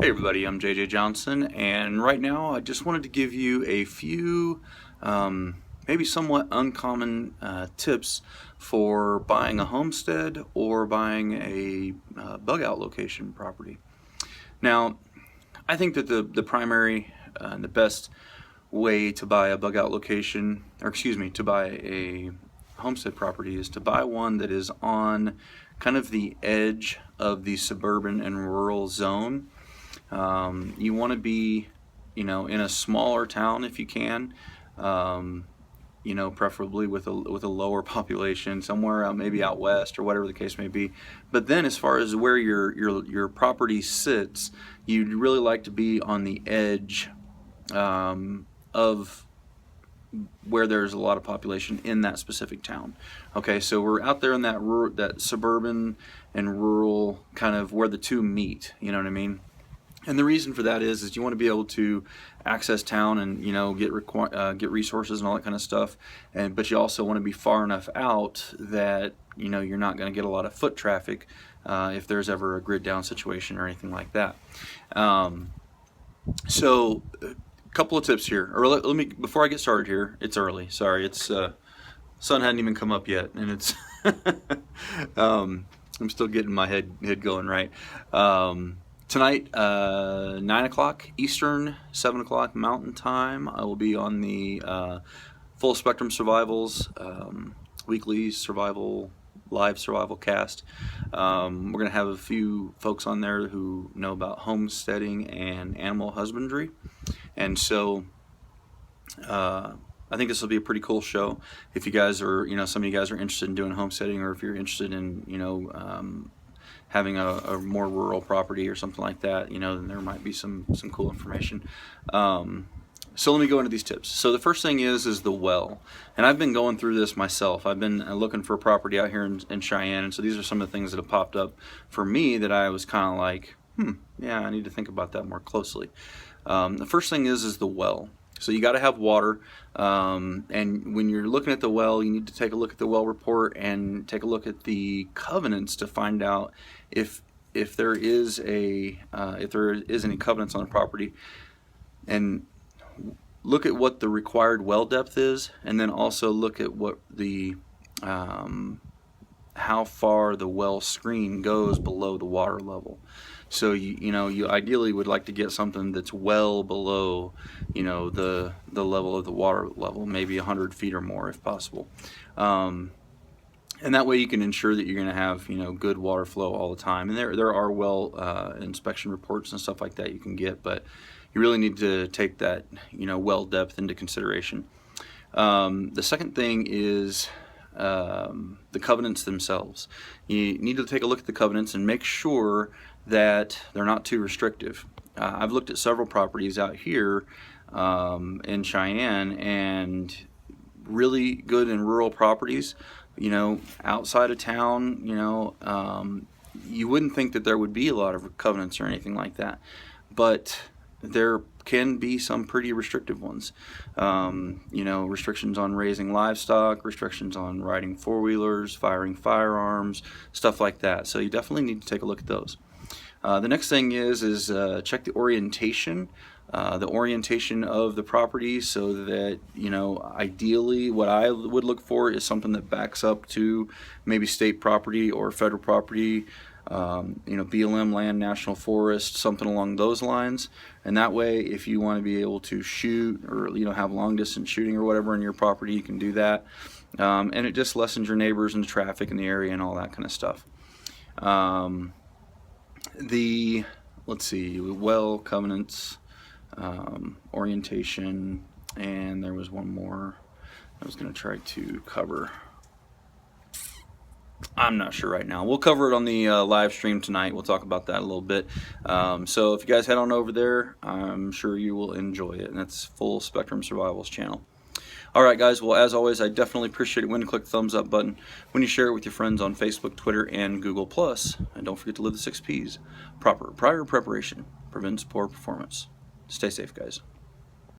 Hey everybody, I'm JJ Johnson, and right now I just wanted to give you a few maybe somewhat uncommon tips for buying a homestead or buying a bug out location property. Now, I think that the primary and the best way to buy a bug out location, or excuse me, to buy a homestead property is to buy one that is on kind of the edge of the suburban and rural zone. You want to be, in a smaller town if you can, preferably with a lower population, somewhere out maybe out west or whatever the case may be. But then, as far as where your property sits, you'd really like to be on the edge of where there's a lot of population in that specific town. Okay, so we're out there in that suburban and rural kind of where the two meet. You know what I mean? And the reason for that is you want to be able to access town and get resources and all that kind of stuff. But you also want to be far enough out that you're not going to get a lot of foot traffic if there's ever a grid down situation or anything like that. So a couple of tips here. Or let me, before I get started here, it's early. Sorry, it's sun hadn't even come up yet, and it's I'm still getting my head going right. Tonight, 9 o'clock Eastern, 7 o'clock Mountain Time, I will be on the Full Spectrum Survivals weekly live survival cast. We're going to have a few folks on there who know about homesteading and animal husbandry. And so I think this will be a pretty cool show. If you guys are, some of you guys are interested in doing homesteading, or if you're interested in, having a more rural property or something like that, then there might be some cool information. So let me go into these tips. So the first thing is the well. And I've been going through this myself. I've been looking for a property out here in Cheyenne, and so these are some of the things that have popped up for me that I was kind of like, yeah, I need to think about that more closely. The first thing is the well. So you got to have water, and when you're looking at the well, you need to take a look at the well report and take a look at the covenants to find out if there is any covenants on the property, and look at what the required well depth is, and then also look at what the how far the well screen goes below the water level. So you ideally would like to get something that's well below the level of the water level, maybe 100 feet or more if possible, and that way you can ensure that you're going to have good water flow all the time. And there are well inspection reports and stuff like that you can get, but you really need to take that well depth into consideration. The second thing is the covenants themselves. You need to take a look at the covenants and make sure that they're not too restrictive. I've looked at several properties out here in Cheyenne, and really good and rural properties, outside of town, you wouldn't think that there would be a lot of covenants or anything like that, but there can be some pretty restrictive ones. Restrictions on raising livestock, restrictions on riding four-wheelers, firing firearms, stuff like that. So you definitely need to take a look at those. The next thing is check the orientation of the property, so that ideally what I would look for is something that backs up to maybe state property or federal property, BLM land, national forest, something along those lines. And that way, if you want to be able to shoot or have long distance shooting or whatever in your property, you can do that, and it just lessens your neighbors and the traffic in the area and all that kind of stuff. Let's see, well, covenants, orientation, and there was one more I was going to try to cover. I'm not sure right now. We'll cover it on the live stream tonight. We'll talk about that a little bit. So if you guys head on over there, I'm sure you will enjoy it. And that's Full Spectrum Survivals channel. All right, guys. Well, as always, I definitely appreciate it when you click the thumbs up button, when you share it with your friends on Facebook, Twitter, and Google+. And don't forget to live the 6 Ps. Prior preparation prevents poor performance. Stay safe, guys.